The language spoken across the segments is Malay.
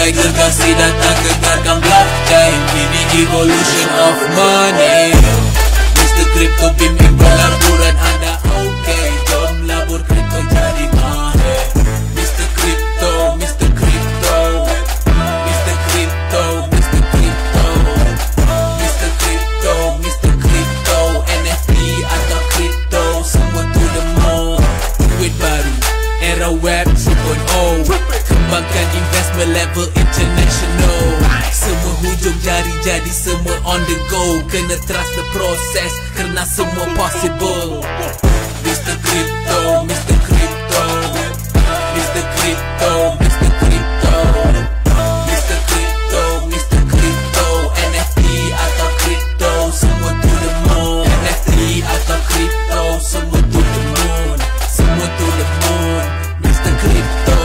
Bagai gergasi datang gegarkan blockchain. Ini evolution of money. Mr. Crypto bimbing pelaburan anda. Okay, jom labur crypto jadi money. Mr. Crypto, Mr. Crypto, Mr. Crypto, Mr. Crypto, Mr. Crypto, Mr. Crypto, NFT atau crypto, semua to the moon. Duit baru, era web 2.0. Kembangkan investment level international. Semua hujung jari jadi semua on the go. Kena trust the process kerana semua possible. Mr. Crypto, Mr. Crypto, Mr. Crypto, Mr. Crypto, Mr. Crypto, Mr. Crypto, NFT atau crypto, semua to the moon. NFT atau crypto, semua to the moon. Semua to the moon. Mr. Crypto.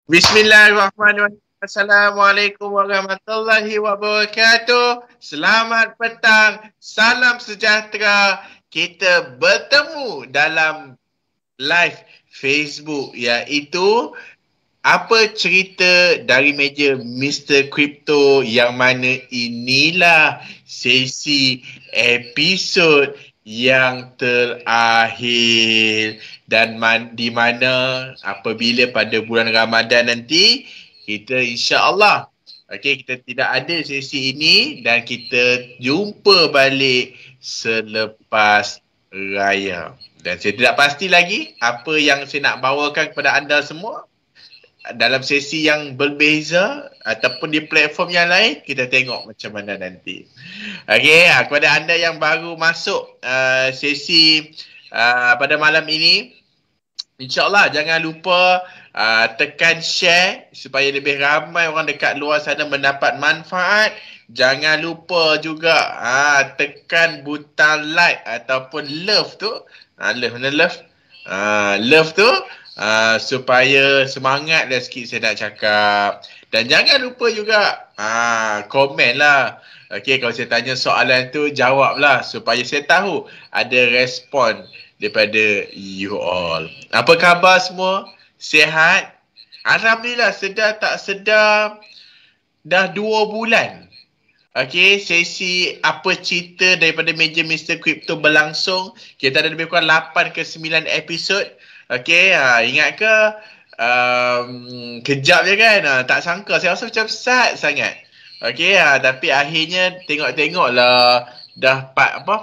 Bismillahirrahmanirrahim. Assalamualaikum warahmatullahi wabarakatuh. Selamat petang. Salam sejahtera. Kita bertemu dalam live Facebook iaitu apa cerita dari meja Mr. Crypto, yang mana inilah sesi episod yang terakhir. Dan di mana apabila pada bulan Ramadan nanti kita insya-Allah kita tidak ada sesi ini dan kita jumpa balik selepas raya. Dan saya tidak pasti lagi apa yang saya nak bawakan kepada anda semua dalam sesi yang berbeza ataupun di platform yang lain. Kita tengok macam mana nanti. Kepada anda yang baru masuk sesi pada malam ini, InsyaAllah jangan lupa tekan share supaya lebih ramai orang dekat luar sana mendapat manfaat. Jangan lupa juga tekan butang like ataupun love tu. Love tu supaya semangatlah sikit saya nak cakap. Dan jangan lupa juga komen lah. Kalau saya tanya soalan tu, jawablah supaya saya tahu ada respon daripada you all. Apa khabar semua? Sihat? Alhamdulillah, sedar tak sedar dah 2 bulan. Sesi apa cerita daripada meja Mr. Crypto berlangsung. Kita ada lebih kurang 8 ke 9 episod. Ingat ke? Kejap je kan? Tak sangka. Saya rasa macam sat sangat. Tapi akhirnya tengok-tengoklah dah 8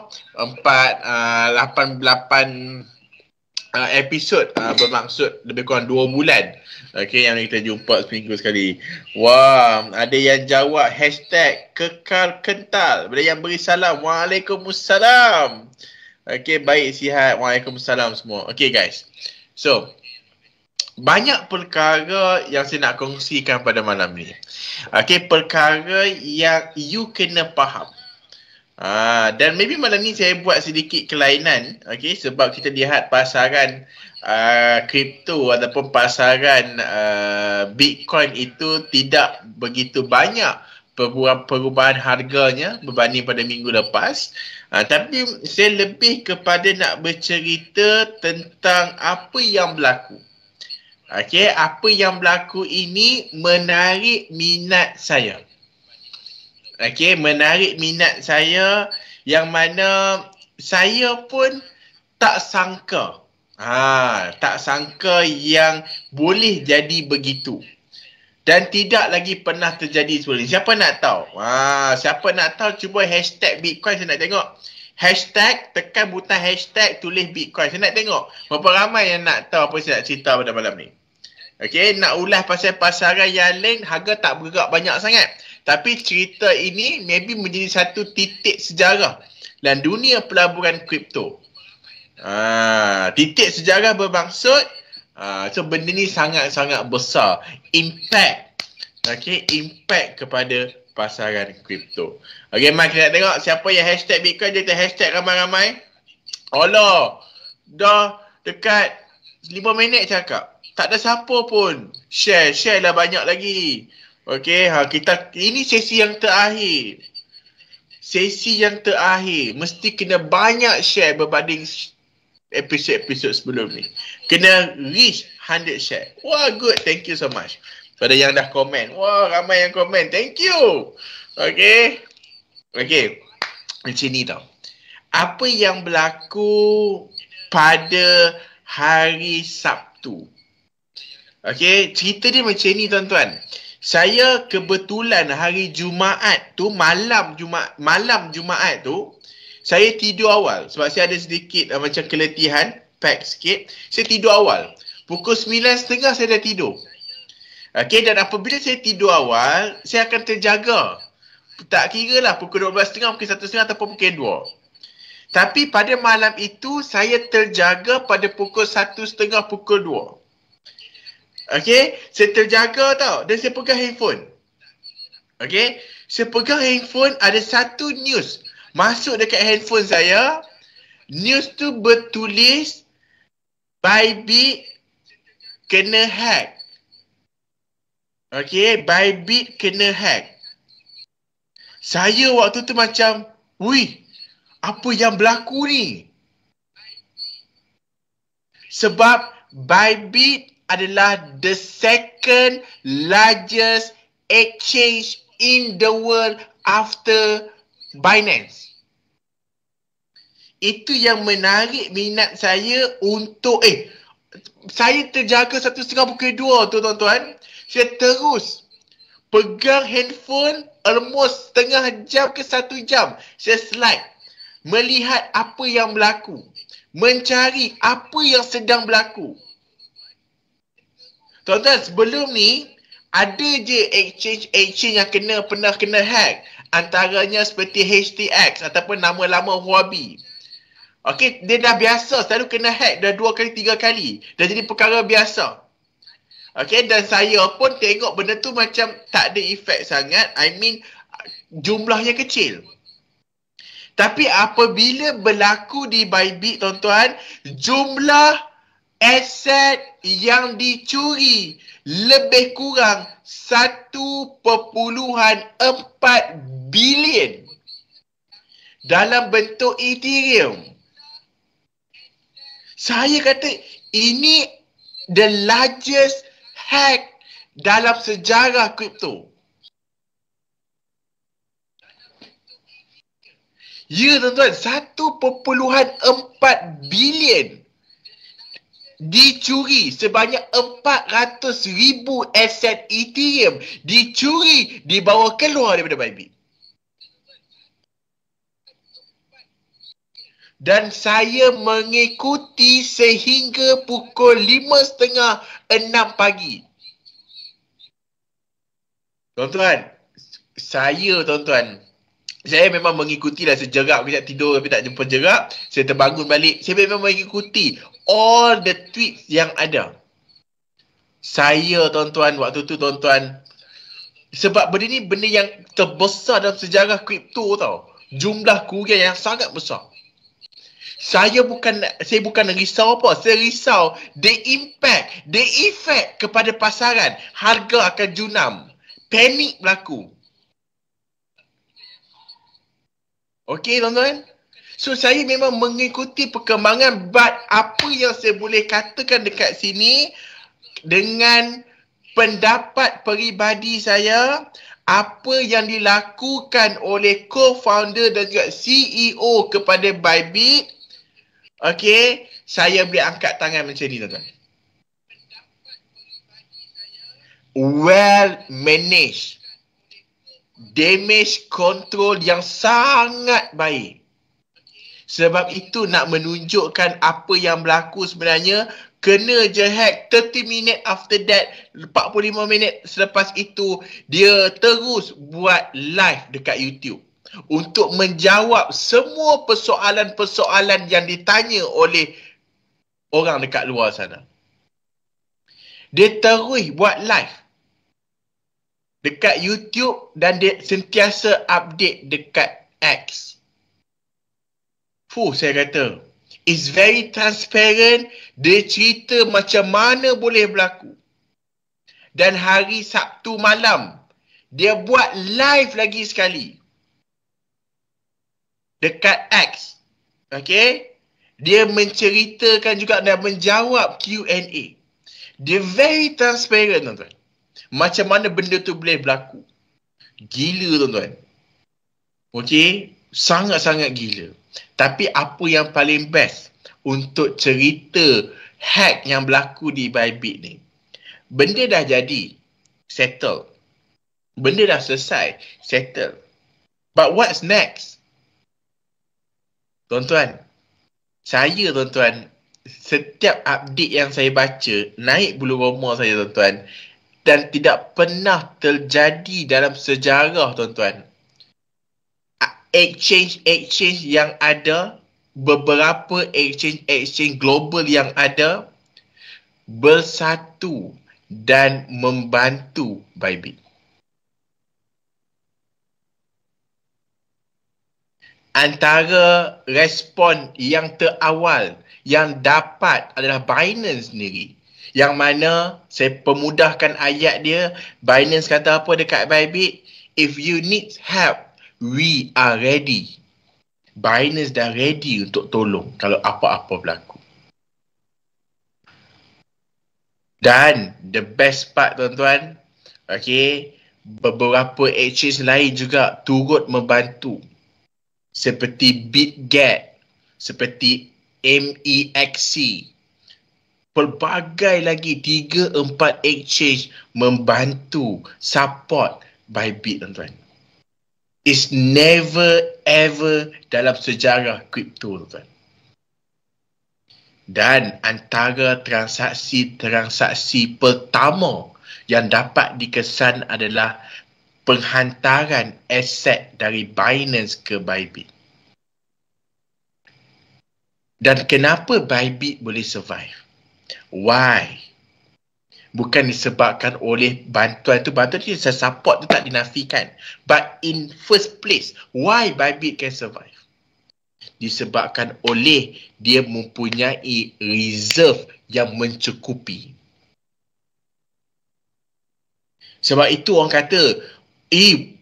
episod bermaksud lebih kurang 2 bulan. Yang kita jumpa seminggu sekali. Wah, ada yang jawab hashtag kekal kental. Ada yang beri salam. Waalaikumsalam. Baik, sihat. Waalaikumsalam semua. Guys. So, banyak perkara yang saya nak kongsikan pada malam ni. Perkara yang you kena faham. Dan maybe malam ni saya buat sedikit kelainan, sebab kita lihat pasaran kripto ataupun pasaran Bitcoin itu tidak begitu banyak perubahan harganya berbanding pada minggu lepas. Tapi saya lebih kepada nak bercerita tentang apa yang berlaku. Apa yang berlaku ini menarik minat saya. Menarik minat saya, yang mana saya pun tak sangka. Tak sangka yang boleh jadi begitu. Dan tidak lagi pernah terjadi sebelum ini. Siapa nak tahu? Siapa nak tahu, cuba hashtag Bitcoin, saya nak tengok. Hashtag, tekan butang hashtag, tulis Bitcoin. Saya nak tengok berapa ramai yang nak tahu apa saya nak cerita pada malam ni. Nak ulas pasal pasaran yang lain, harga tak bergerak banyak sangat. Tapi cerita ini maybe menjadi satu titik sejarah dan dunia pelaburan kripto. Titik sejarah bermaksud, so benda ni sangat-sangat besar. Impact. Impact kepada pasaran kripto. Okay, Mak, kita nak tengok siapa yang hashtag Bitcoin. Dia hashtag ramai-ramai. Allah, dah dekat 5 minit cakap. Tak ada siapa pun share lah banyak lagi. Okay, ini sesi yang terakhir. Mesti kena banyak share berbanding episod-episod sebelum ni. Kena reach 100 share. Wah, good. Thank you so much. Pada yang dah komen. Wah, ramai yang komen. Thank you. Okay. Macam ni tau. Apa yang berlaku pada hari Sabtu. Okay, cerita dia macam ni tuan-tuan. Saya kebetulan hari Jumaat tu, malam Jumaat tu, saya tidur awal. Sebab saya ada sedikit macam keletihan, pack sikit. Saya tidur awal. Pukul 9.30 saya dah tidur. Okay, dan apabila saya tidur awal, saya akan terjaga. Tak kira lah pukul 12.30, pukul 1.30 ataupun pukul 2. Tapi pada malam itu, saya terjaga pada pukul 1.30, pukul 2. Okay, saya terjaga tau. Dan saya pegang handphone. Okay, saya pegang handphone, ada satu news masuk dekat handphone saya. News tu bertulis Bybit kena hack. Okay, Bybit kena hack. Saya waktu tu macam, wih, apa yang berlaku ni? Sebab Bybit adalah the second largest exchange in the world after Binance. Itu yang menarik minat saya untuk, saya terjaga 1.30 pukul 2 tu tuan-tuan. Saya terus pegang handphone almost setengah jam ke 1 jam. Saya slide, melihat apa yang berlaku, mencari apa yang sedang berlaku. Tuan-tuan, sebelum ni ada je exchange yang pernah kena hack. Antaranya seperti HTX ataupun nama lama Huobi. Okey, dia dah biasa selalu kena hack dah 2 kali 3 kali. Dah jadi perkara biasa. Okey, dan saya pun tengok benda tu macam tak ada efek sangat. I mean, jumlahnya kecil. Tapi apabila berlaku di Bybit, tuan-tuan, jumlah aset yang dicuri lebih kurang 1.4 bilion dalam bentuk Ethereum. Saya kata ini the largest hack dalam sejarah kripto. Ya tuan-tuan, 1.4 bilion dicuri. Sebanyak 400,000 aset Ethereum dicuri, dibawa keluar daripada Bybit. Dan saya mengikuti sehingga pukul 5.30, 6 pagi. Tuan-tuan, saya memang mengikutilah. Sejerak kejap tidur tapi tak jumpa jerak. Saya terbangun balik. Saya memang mengikuti all the tweets yang ada. Saya tuan-tuan, waktu tu tuan-tuan, sebab benda ni benda yang terbesar dalam sejarah kripto tau. Jumlah kerugian yang sangat besar. Saya bukan risau apa. Saya risau the impact, the effect kepada pasaran. Harga akan junam. Panik berlaku. Okey tuan-tuan. So saya memang mengikuti perkembangan, but apa yang saya boleh katakan dekat sini dengan pendapat peribadi saya, apa yang dilakukan oleh co-founder dan juga CEO kepada Bybit, okey, saya boleh angkat tangan macam ni tuan-tuan. Well managed. Damage control yang sangat baik. Sebab itu nak menunjukkan apa yang berlaku sebenarnya. Kena je hack 30 minit after that, 45 minit selepas itu dia terus buat live dekat YouTube. untuk menjawab semua persoalan-persoalan yang ditanya oleh orang dekat luar sana. Dia terus buat live dekat YouTube dan dia sentiasa update dekat X. Saya kata, it's very transparent. Dia cerita macam mana boleh berlaku. Dan hari Sabtu malam, dia buat live lagi sekali dekat X. Okay? Dia menceritakan juga dan menjawab Q&A. Dia very transparent, tuan-tuan. Macam mana benda tu boleh berlaku. Gila, tuan-tuan. Okay? Sangat-sangat gila. Tapi apa yang paling best untuk cerita hack yang berlaku di Bybit ni? Benda dah jadi, settle. Benda dah selesai, settle. But what's next? Tuan-tuan, saya tuan-tuan, setiap update yang saya baca, naik bulu roma saya tuan-tuan. Dan tidak pernah terjadi dalam sejarah tuan-tuan. Exchange yang ada, beberapa exchange global yang ada, bersatu dan membantu Bybit. Antara respon yang terawal yang dapat adalah Binance sendiri. Yang mana saya pemudahkan ayat dia. Binance kata apa dekat Bybit? If you need help, we are ready. Binance dah ready untuk tolong kalau apa-apa berlaku. Dan the best part tuan-tuan, okay, beberapa exchange lain juga turut membantu. Seperti BitGet, seperti MEXC. Pelbagai lagi 3-4 exchange membantu support Bybit tuan-tuan. It's never ever dalam sejarah kripto tuan. Dan antara transaksi pertama yang dapat dikesan adalah penghantaran aset dari Binance ke Bybit. Dan kenapa Bybit boleh survive? Why? Bukan disebabkan oleh bantuan tu. Bantuan tu, support tu tak dinafikan. But in first place, why Bybit can survive? Disebabkan oleh dia mempunyai reserve yang mencukupi. Sebab itu orang kata,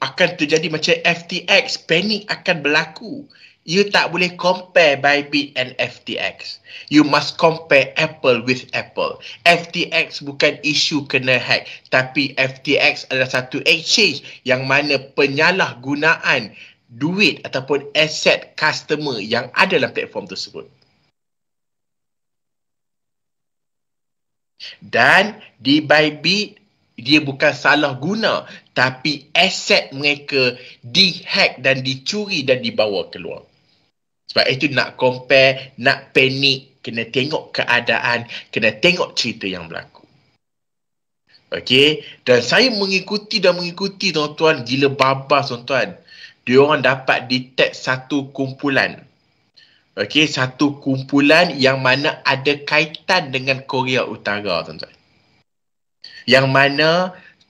akan terjadi macam FTX, panic akan berlaku. You tak boleh compare Bybit and FTX. You must compare Apple with Apple. FTX bukan isu kena hack. Tapi FTX adalah satu exchange yang mana penyalahgunaan duit ataupun aset customer yang ada dalam platform tersebut. Dan di Bybit, dia bukan salah guna. Tapi aset mereka dihack dan dicuri dan dibawa keluar. Sebab itu nak compare, nak panik, kena tengok keadaan, kena tengok cerita yang berlaku. Okey, dan saya mengikuti tuan-tuan, gila babas tuan-tuan. Diorang dapat detect satu kumpulan. Okey, satu kumpulan yang mana ada kaitan dengan Korea Utara tuan-tuan. Yang mana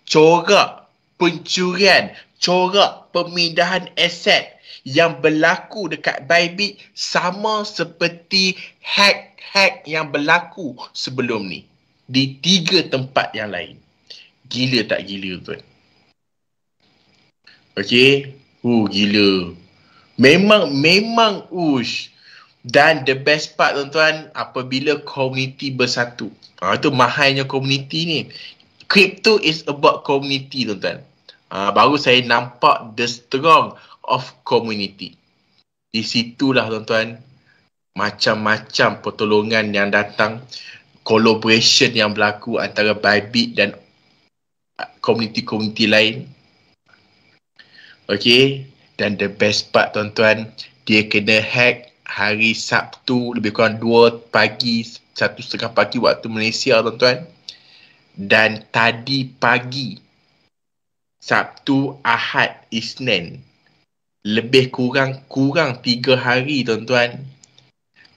corak pencurian, corak pemindahan aset yang berlaku dekat Bybit sama seperti hack yang berlaku sebelum ni di 3 tempat yang lain. Gila tak gila tuan? Okey, gila. Memang ush. Dan the best part tuan-tuan, apabila community bersatu. Itu mahalnya community ni. Crypto is about community tuan-tuan. Baru saya nampak the strong of community. Di situlah tuan-tuan, macam-macam pertolongan yang datang, collaboration yang berlaku antara Bybit dan community-community lain. Okey, dan the best part tuan-tuan, dia kena hack hari Sabtu lebih kurang 2 pagi, 1:30 pagi waktu Malaysia tuan-tuan. Dan tadi pagi, Sabtu, Ahad, Isnin, lebih kurang 3 hari tuan-tuan.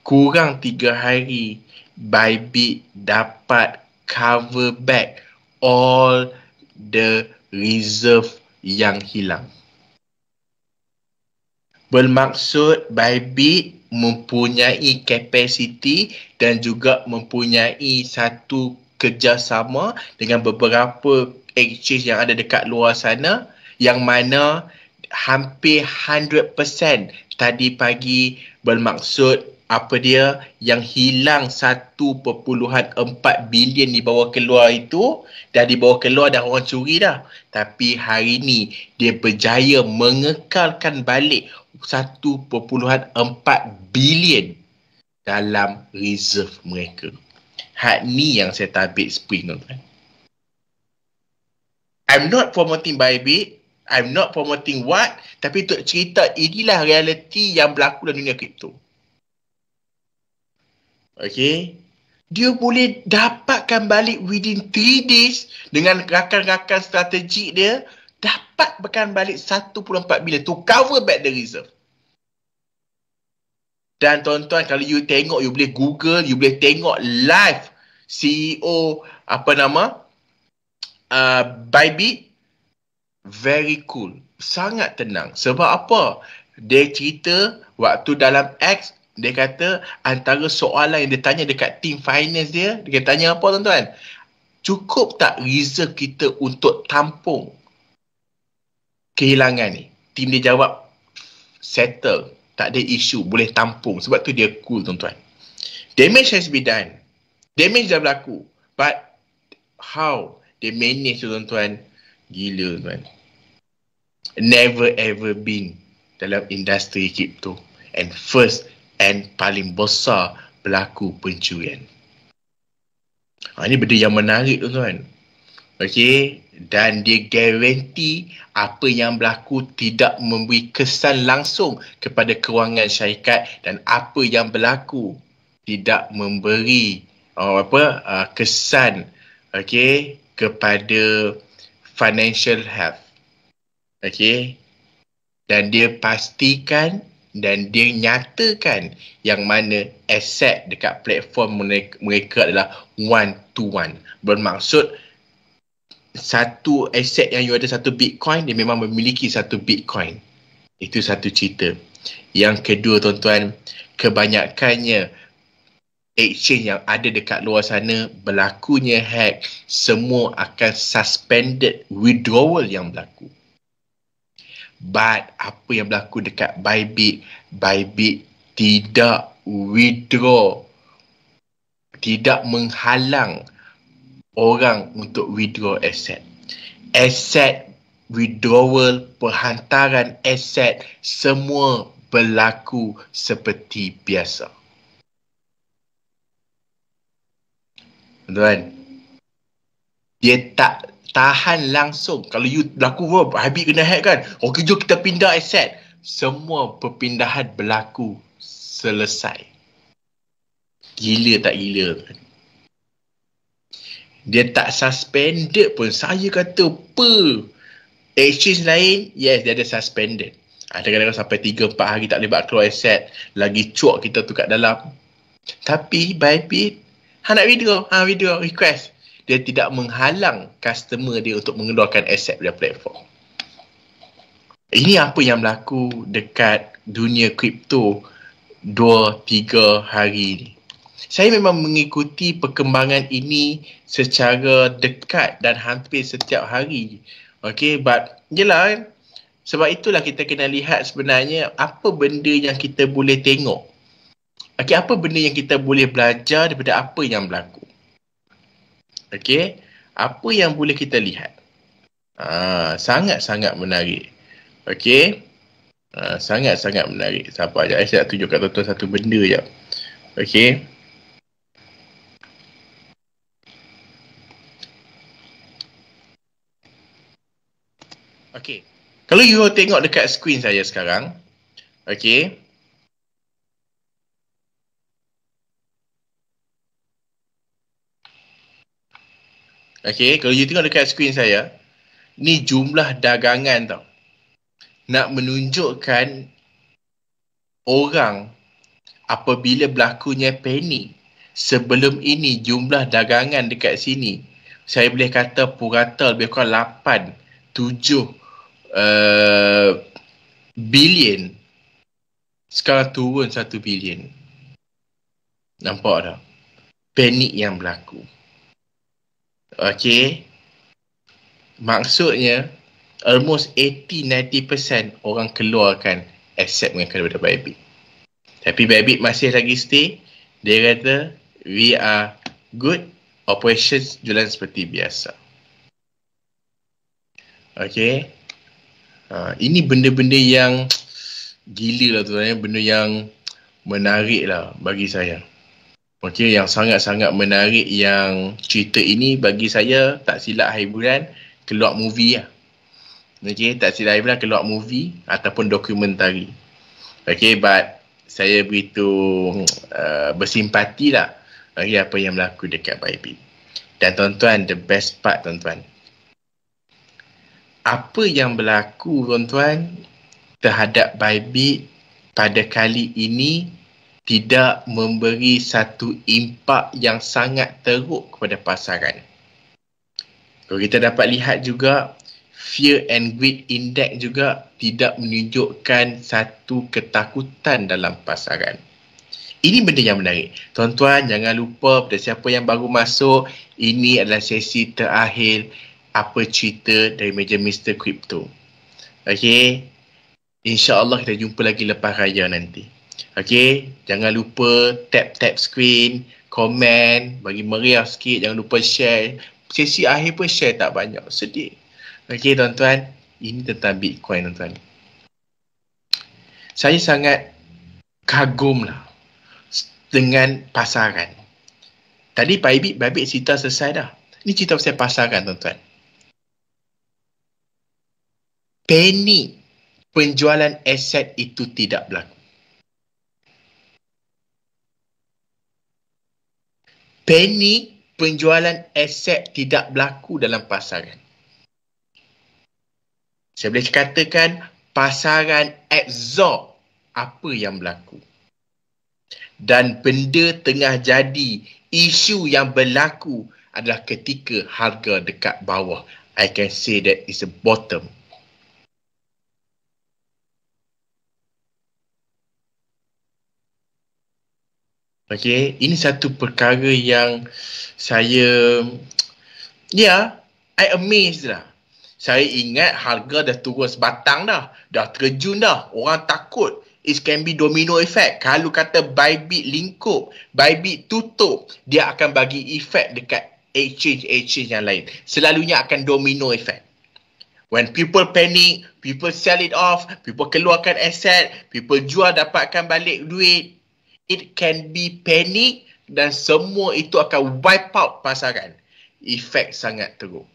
Kurang 3 hari Bybit dapat cover back all the reserve yang hilang. Bermaksud Bybit mempunyai kapasiti dan juga mempunyai satu kerjasama dengan beberapa exchange yang ada dekat luar sana, yang mana hampir 100% tadi pagi bermaksud apa dia yang hilang 1.4 bilion dibawa keluar itu dah dibawa keluar, dah orang curi dah. Tapi hari ni dia berjaya mengekalkan balik 1.4 bilion dalam reserve mereka. Hak ni yang saya tabik spring, tuan-tuan. I'm not promoting Bybit, I'm not promoting what, tapi untuk cerita inilah realiti yang berlaku dalam dunia kripto. Okay, dia boleh dapatkan balik within 3 days dengan rakan-rakan strategik dia, dapatkan balik 1.4 bilion to cover back the reserve. Dan tuan-tuan, kalau you tengok, you boleh Google, you boleh tengok live CEO Bybit, very cool, sangat tenang. Sebab apa? Dia cerita waktu dalam X, dia kata antara soalan yang dia tanya dekat team finance dia tanya apa, tuan-tuan? Cukup tak reserve kita untuk tampung kehilangan ni? Team dia jawab, settle, tak ada isu, boleh tampung. Sebab tu dia cool, tuan-tuan. Damage has been done. Damage dah berlaku. But how they manage tu, tuan-tuan, gila, tuan. Never ever been dalam industri kripto. And first and paling besar berlaku pencurian. Ini benda yang menarik, tuan-tuan. Okay, dan dia garanti apa yang berlaku tidak memberi kesan langsung kepada kewangan syarikat, dan apa yang berlaku tidak memberi kesan kepada financial health. Okay, dan dia pastikan dan dia nyatakan yang mana aset dekat platform mereka adalah one to one. Bermaksud satu aset yang you ada satu Bitcoin, dia memang memiliki satu Bitcoin. Itu satu cerita. Yang kedua, tuan-tuan, kebanyakannya exchange yang ada dekat luar sana berlakunya hack, semua akan suspended withdrawal yang berlaku. But apa yang berlaku dekat Bybit, Bybit tidak withdraw, tidak menghalang orang untuk withdraw aset. Aset withdrawal, perhantaran aset, semua berlaku seperti biasa. Tuan, dia tak tahan langsung. Kalau you berlaku, Bybit kena hack kan, okey, jom kita pindah aset. Semua perpindahan berlaku selesai. Gila tak gila, tuan? Dia tak suspended pun. Saya kata apa? Exchange lain, yes, dia ada suspended. Ada kadang-kadang sampai 3-4 hari tak boleh keluar aset. Lagi cuak kita tu kat dalam. Tapi Bybit, nak withdraw, request. Dia tidak menghalang customer dia untuk mengeluarkan aset dari platform. Ini apa yang berlaku dekat dunia kripto 2-3 hari ni. Saya memang mengikuti perkembangan ini secara dekat dan hampir setiap hari. Okay, but yelah, sebab itulah kita kena lihat sebenarnya apa benda yang kita boleh tengok. Okay, apa benda yang kita boleh belajar daripada apa yang berlaku. Okay, apa yang boleh kita lihat? Sangat-sangat menarik. Okay, sangat-sangat menarik. Sabar sekejap, saya nak tunjukkan tuan-tuan satu benda je. Okay. Okay, kalau you tengok dekat skrin saya sekarang, okay, okay, kalau you tengok dekat skrin saya, ni jumlah dagangan tau. nak menunjukkan orang apabila berlakunya panik. Sebelum ini jumlah dagangan dekat sini, saya boleh kata purata lebih kurang 8-7 bilion. Sekarang turun 1 bilion. Nampak tak? Panik yang berlaku. Okey. Maksudnya almost 80-90% orang keluarkan aset mereka daripada Bybit. Tapi Bybit masih lagi stay. Dia kata we are good, operations jalan seperti biasa. Okey. Ini benda-benda yang gila lah tuan, benda yang menarik lah bagi saya. Okey, yang sangat-sangat menarik yang cerita ini bagi saya, tak silap hari bulan keluar movie lah. Okey, tak silap hari bulan keluar movie ataupun dokumentari. Okey, but saya begitu bersimpati lah bagi apa yang berlaku dekat Bybit. Dan tuan-tuan, the best part tuan-tuan, apa yang berlaku tuan-tuan terhadap Bybit pada kali ini tidak memberi satu impak yang sangat teruk kepada pasaran. Kalau kita dapat lihat juga, Fear and Greed Index juga tidak menunjukkan satu ketakutan dalam pasaran. Ini benda yang menarik. Tuan-tuan, jangan lupa pada siapa yang baru masuk, ini adalah sesi terakhir apa cerita dari meja Mr. Crypto. Okey. InsyaAllah kita jumpa lagi lepas raya nanti. Okey. Jangan lupa tap screen, komen, bagi meriah sikit. Jangan lupa share. Sesi akhir pun share tak banyak. Sedih. Okey tuan-tuan. Ini tentang Bitcoin tuan-tuan. Saya sangat kagum lah dengan pasaran. Tadi Bybit cerita selesai dah. Ini cerita pasal pasaran tuan-tuan. Panik penjualan aset itu tidak berlaku. Panik penjualan aset tidak berlaku dalam pasaran. Saya boleh katakan pasaran absorb apa yang berlaku. Dan benda tengah jadi, isu yang berlaku adalah ketika harga dekat bawah. I can say that is a bottom. Okay, ini satu perkara yang saya, I amazed lah. Saya ingat harga dah turun sebatang dah terjun dah. Orang takut. It can be domino effect. Kalau kata Bybit lingkup, Bybit tutup, dia akan bagi efek dekat exchange yang lain. Selalunya akan domino effect. When people panic, people sell it off, people keluarkan aset, people jual dapatkan balik duit. It can be panic dan semua itu akan wipe out pasaran. Efek sangat teruk.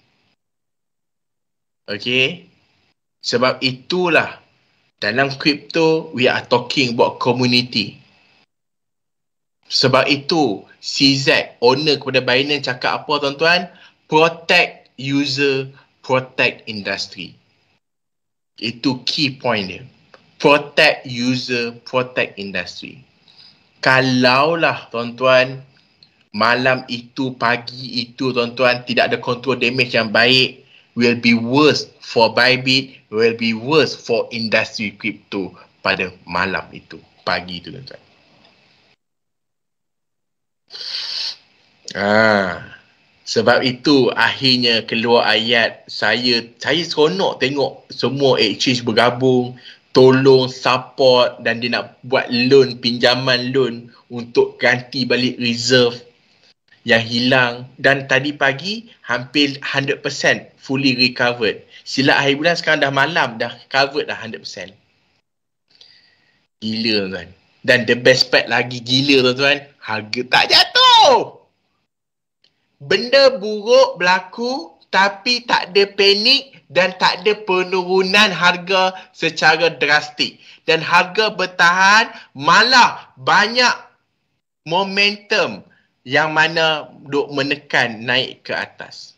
Okay. Sebab itulah dalam crypto we are talking about community. Sebab itu CZ, owner kepada Binance cakap apa tuan-tuan? Protect user, protect industry. Itu key point dia. Protect user, protect industry. Kalaulah tuan-tuan malam itu, pagi itu tuan-tuan tidak ada control damage yang baik, will be worse for Bybit, will be worse for industry crypto pada malam itu, pagi itu tuan-tuan. Sebab itu akhirnya keluar ayat, saya seronok tengok semua exchange bergabung, tolong support dan dia nak buat loan, pinjaman loan untuk ganti balik reserve yang hilang. Dan tadi pagi hampir 100% fully recovered. Silap hari bulan sekarang dah malam, dah covered dah 100%. Gila tuan. Dan the best part lagi gila tuan-tuan, harga tak jatuh. Benda buruk berlaku tapi tak ada panik dan tak ada penurunan harga secara drastik. Dan harga bertahan, malah banyak momentum yang mana duk menekan naik ke atas.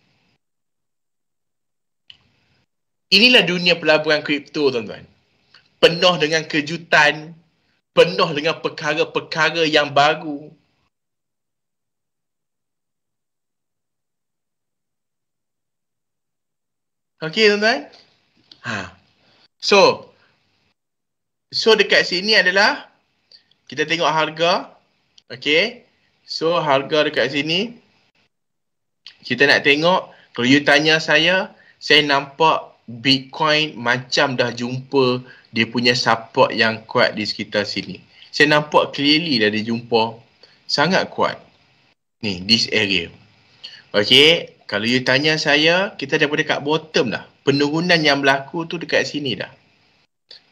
Inilah dunia pelaburan kripto tuan-tuan. penuh dengan kejutan, penuh dengan perkara-perkara yang baru. Okey tuan-tuan? So dekat sini adalah kita tengok harga. Okey. So harga dekat sini kita nak tengok, kalau you tanya saya nampak Bitcoin macam dah jumpa dia punya support yang kuat di sekitar sini. Saya nampak clearly dah dia jumpa sangat kuat. Ni, this area. Okey, kalau you tanya saya, kita dah pada kat bottom dah. Penurunan yang berlaku tu dekat sini dah.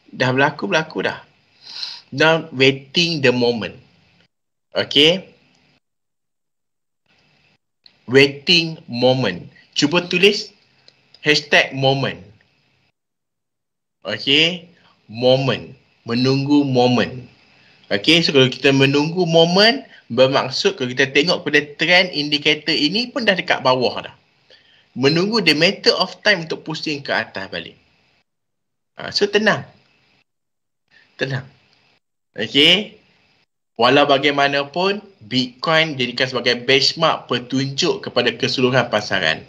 Dah berlaku dah. Now waiting the moment. Okey. Waiting moment. Cuba tulis #moment. Okey, moment. Menunggu moment. Okey, so kalau kita menunggu moment, bermaksud kalau kita tengok pada trend indikator ini pun dah dekat bawah dah. Menunggu the matter of time untuk pusing ke atas balik. So tenang. Okey. Walau bagaimanapun, Bitcoin dijadikan sebagai benchmark petunjuk kepada keseluruhan pasaran.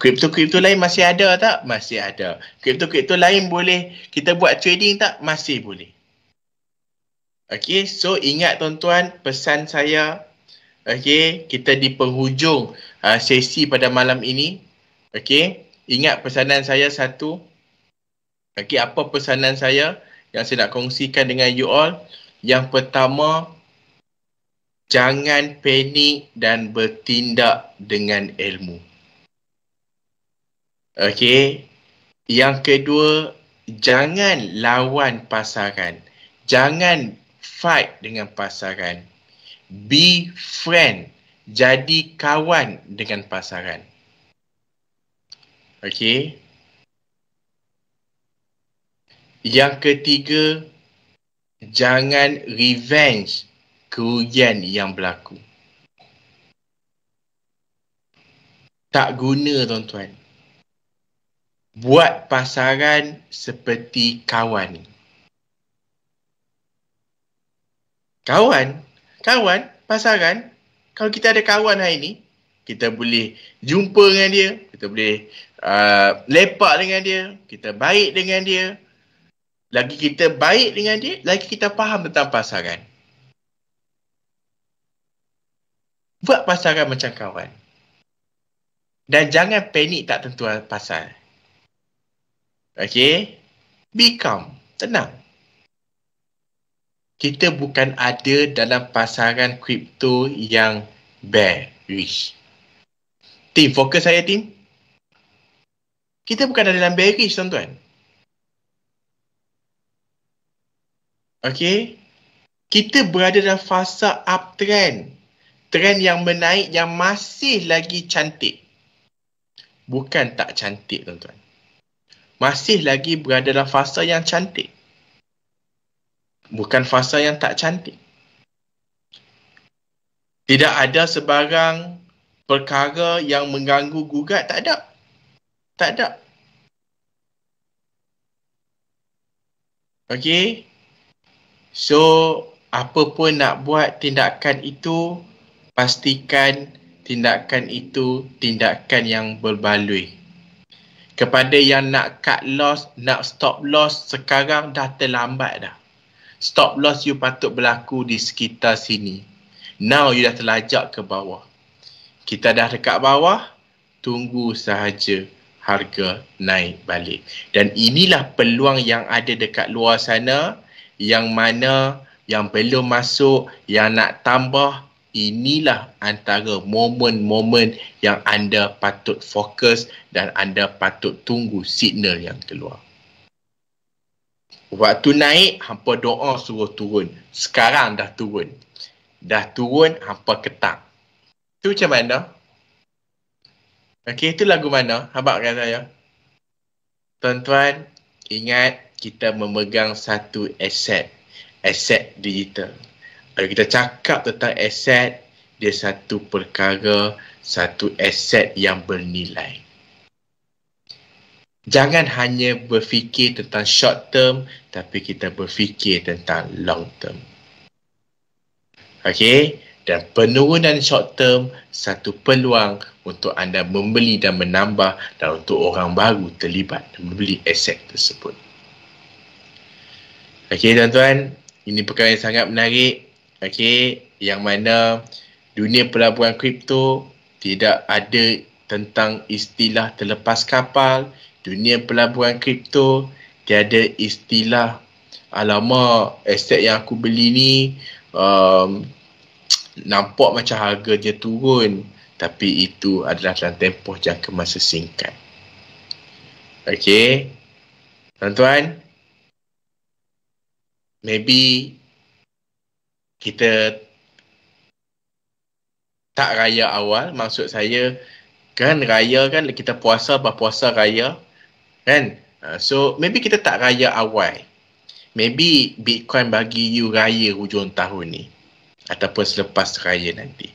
Kripto-kripto lain masih ada tak? Masih ada. Kripto-kripto lain boleh kita buat trading tak? Masih boleh. Okey, so ingat tuan-tuan pesan saya. Okey, kita di penghujung sesi pada malam ini. Okey, ingat pesanan saya satu. Okey, apa pesanan saya yang saya nak kongsikan dengan you all? Yang pertama, jangan panik dan bertindak dengan ilmu. Okey. Yang kedua, jangan lawan pasaran. Jangan fight dengan pasaran. Be friend. Jadi kawan dengan pasaran. Okey. Yang ketiga, jangan revenge kerugian yang berlaku. Tak guna tuan-tuan. Buat pasaran seperti kawan. Kawan, pasaran. Kalau kita ada kawan hari ni, kita boleh jumpa dengan dia, kita boleh lepak dengan dia, kita baik dengan dia. Lagi kita baik dengan dia, lagi kita faham tentang pasaran. Buat pasaran macam kawan. Dan jangan panik tak tentu pasal. Okey? Be calm. Tenang. Kita bukan ada dalam pasaran kripto yang bearish. Tim, fokus saya tim. Kita bukan ada dalam bearish tuan-tuan. Okey? Kita berada dalam fasa uptrend. Trend yang menaik yang masih lagi cantik. Bukan tak cantik tuan-tuan. Masih lagi berada dalam fasa yang cantik. Bukan fasa yang tak cantik. Tidak ada sebarang perkara yang mengganggu gugat. Tak ada. Tak ada. Okey. So, apa pun nak buat tindakan itu, pastikan tindakan itu tindakan yang berbaloi. Kepada yang nak cut loss, nak stop loss, sekarang dah terlambat dah. Stop loss you patut berlaku di sekitar sini. Now you dah terlajak ke bawah. Kita dah dekat bawah, tunggu sahaja harga naik balik. Dan inilah peluang yang ada dekat luar sana, yang mana yang belum masuk, yang nak tambah. Inilah antara momen-momen yang anda patut fokus dan anda patut tunggu signal yang keluar. Waktu naik, hampa doa suruh turun. Sekarang dah turun. Dah turun, hampa ketak. Itu macam mana? Okey, itu lagu mana? Habaq kan saya? Tuan-tuan, ingat kita memegang satu aset. Aset digital. Kalau kita cakap tentang aset, dia satu perkara, satu aset yang bernilai. Jangan hanya berfikir tentang short term, tapi kita berfikir tentang long term. Okey, dan penurunan short term satu peluang untuk anda membeli dan menambah, dan untuk orang baru terlibat dan membeli aset tersebut. Okey tuan-tuan, ini perkara yang sangat menarik. Okey, yang mana dunia pelaburan kripto tidak ada tentang istilah terlepas kapal. Dunia pelaburan kripto tiada istilah alamak aset yang aku beli ni nampak macam harganya turun, tapi itu adalah dalam tempoh jangka masa singkat. Okey, tuan-tuan, maybe kita tak raya awal, maksud saya kan raya kan kita puasa, berpuasa raya kan, so maybe kita tak raya awal, maybe Bitcoin bagi you raya hujung tahun ni ataupun selepas raya nanti.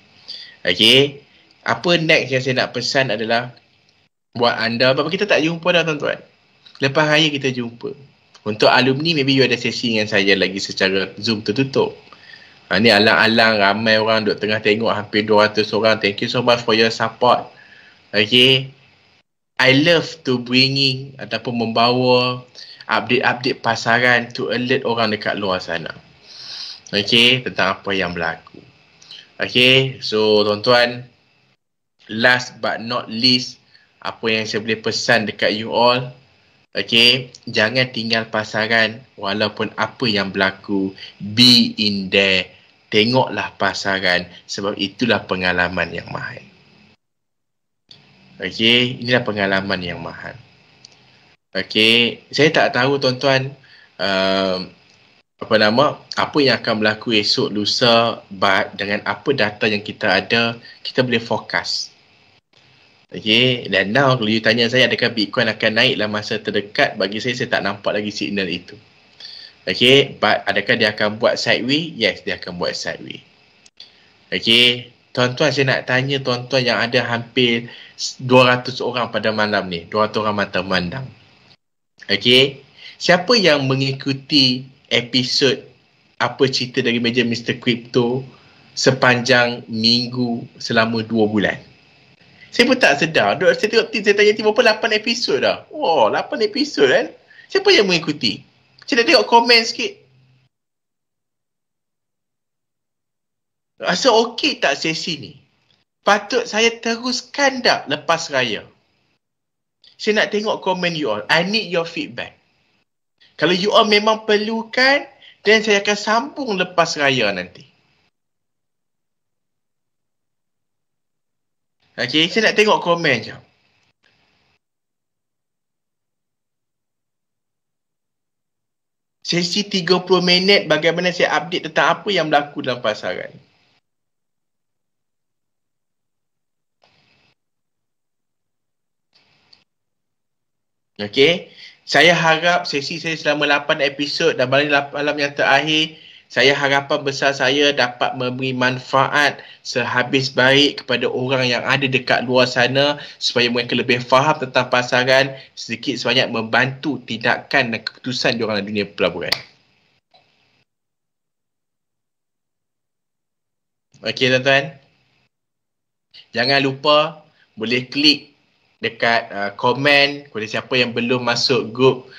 Okay, apa next yang saya nak pesan adalah buat anda, sebab kita tak jumpa dah tuan-tuan, lepas raya kita jumpa. Untuk alumni, maybe you ada sesi dengan saya lagi secara Zoom tertutup. Ni alang-alang ramai orang duk tengah tengok, hampir 200 orang. Thank you so much for your support. Okay, I love to bringing ataupun membawa update-update pasaran to alert orang dekat luar sana. Okay, tentang apa yang berlaku. Okay, so tuan-tuan, last but not least, apa yang saya boleh pesan dekat you all, okay, jangan tinggal pasaran walaupun apa yang berlaku. Be in there. Tengoklah pasaran, sebab itulah pengalaman yang mahal. Okay, inilah pengalaman yang mahal. Okay, saya tak tahu tuan-tuan apa yang akan berlaku esok lusa, but dengan apa data yang kita ada, kita boleh forecast. Okay, dan now kalau you tanya saya adakah Bitcoin akan naik dalam masa terdekat, bagi saya tak nampak lagi signal itu. Okay, but adakah dia akan buat sideways? Yes, dia akan buat sideways. Okay, tuan-tuan, saya nak tanya tuan-tuan yang ada hampir 200 orang pada malam ni, 200 orang mata memandang. Okay, siapa yang mengikuti episod Apa Cerita dari Meja Mr. Crypto sepanjang minggu selama 2 bulan? Saya pun tak sedar. Saya tengok saya tanya tiba berapa 8 episod dah. Wow, 8 episod kan? Siapa yang mengikuti? Saya nak tengok komen sikit. Rasa okey tak sesi ni? Patut saya teruskan tak lepas raya? Saya nak tengok komen you all. I need your feedback. Kalau you all memang perlukan, then saya akan sambung lepas raya nanti. Okay, saya nak tengok komen je. Sesi 30 minit bagaimana saya update tentang apa yang berlaku dalam pasaran. Okay, saya harap sesi saya selama 8 episod dan malam yang terakhir, saya harapan besar saya dapat memberi manfaat sehabis baik kepada orang yang ada dekat luar sana supaya mereka lebih faham tentang pasaran, sedikit sebanyak membantu tindakan dan keputusan diorang dalam dunia pelaburan. Okey tuan-tuan, jangan lupa boleh klik dekat komen kepada siapa yang belum masuk grup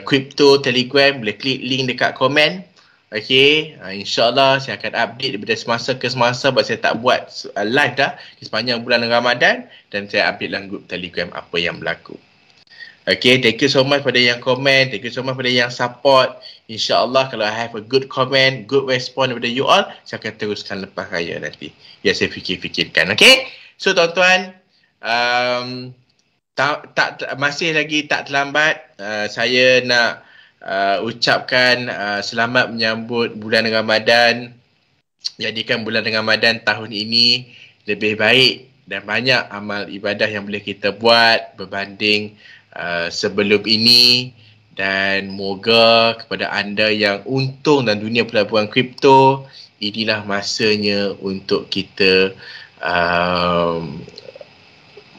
Crypto Telegram, boleh klik link dekat komen. Okey, insyaAllah saya akan update daripada semasa ke semasa, sebab saya tak buat live dah di sepanjang bulan Ramadan, dan saya update dalam grup Telegram apa yang berlaku. Okey, thank you so much pada yang komen, thank you so much pada yang support. InsyaAllah kalau I have a good comment, good response daripada you all, saya akan teruskan lepas raya nanti. Ya, saya fikir-fikirkan. Okey, so tuan-tuan, masih lagi tak terlambat. Saya nak ucapkan selamat menyambut bulan Ramadan. Jadikan bulan Ramadan tahun ini lebih baik dan banyak amal ibadah yang boleh kita buat berbanding sebelum ini. Dan moga kepada anda yang untung dalam dunia pelaburan kripto, inilah masanya untuk kita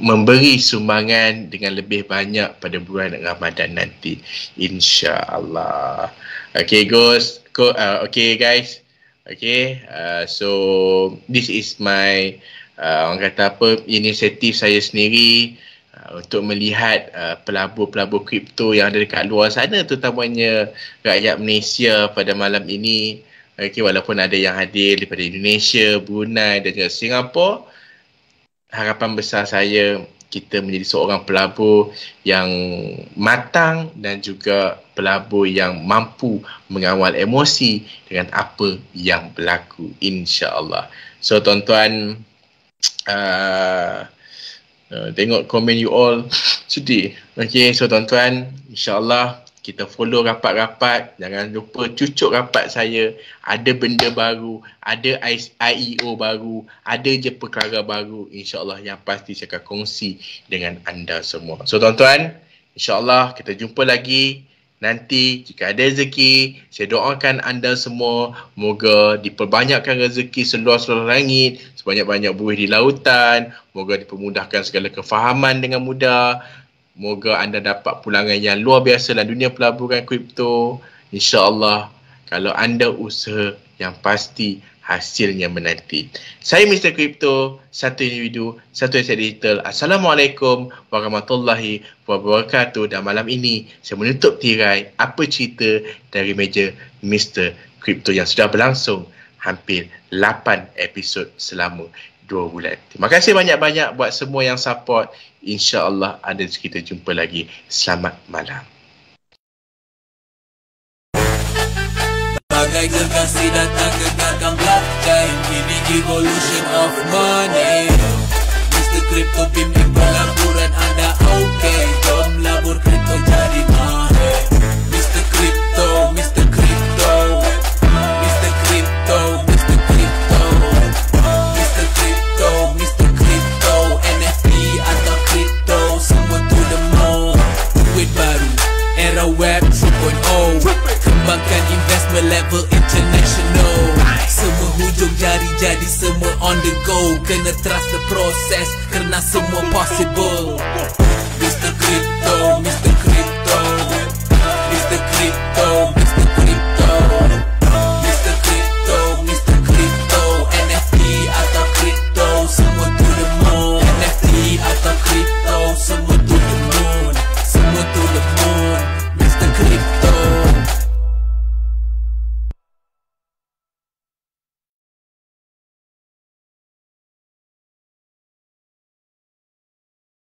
memberi sumbangan dengan lebih banyak pada bulan Ramadan nanti, insya-Allah. Okay guys, so this is my orang kata apa, inisiatif saya sendiri untuk melihat pelabur-pelabur kripto yang ada dekat luar sana, terutamanya rakyat Malaysia pada malam ini. Walaupun ada yang hadir daripada Indonesia, Brunei dan juga Singapura, harapan besar saya kita menjadi seorang pelabur yang matang dan juga pelabur yang mampu mengawal emosi dengan apa yang berlaku, insya-Allah. So tuan-tuan, tengok komen you all sedih. So tuan-tuan, insya-Allah kita follow rapat-rapat. Jangan lupa cucuk rapat saya. Ada benda baru, ada IEO baru, ada je perkara baru, insya-Allah yang pasti saya akan kongsi dengan anda semua. So tuan-tuan, insya-Allah kita jumpa lagi nanti. Jika ada rezeki, saya doakan anda semua moga diperbanyakkan rezeki seluas-luas langit, sebanyak-banyak buih di lautan, moga dipermudahkan segala kefahaman dengan mudah. Moga anda dapat pulangan yang luar biasa dalam dunia pelaburan kripto. InsyaAllah, kalau anda usaha, yang pasti hasilnya menanti. Saya Mr. Crypto, satu individu, satu aset digital. Assalamualaikum warahmatullahi wabarakatuh. Dan malam ini, saya menutup tirai apa cerita dari meja Mr. Crypto yang sudah berlangsung hampir 8 episod selama 2 bulan. Terima kasih banyak-banyak buat semua yang support. InsyaAllah ada kita jumpa lagi. Selamat malam. Bagai gergasi datang gegarkan blockchain, ini evolution of money. Mr. Crypto bimbing pelaburan anda, okay. Jom labur kripto jadi money. Mr. Crypto, Mr. Crypto, Mr. Crypto, Mr. Crypto, Mr. Crypto, Mr. Crypto, NFT atau crypto, semua to the mall. Duit baru, era web 2.0, kembangkan investment level international. Semua hujung jari jadi semua on the go. Kena trust the process kerana semua possible.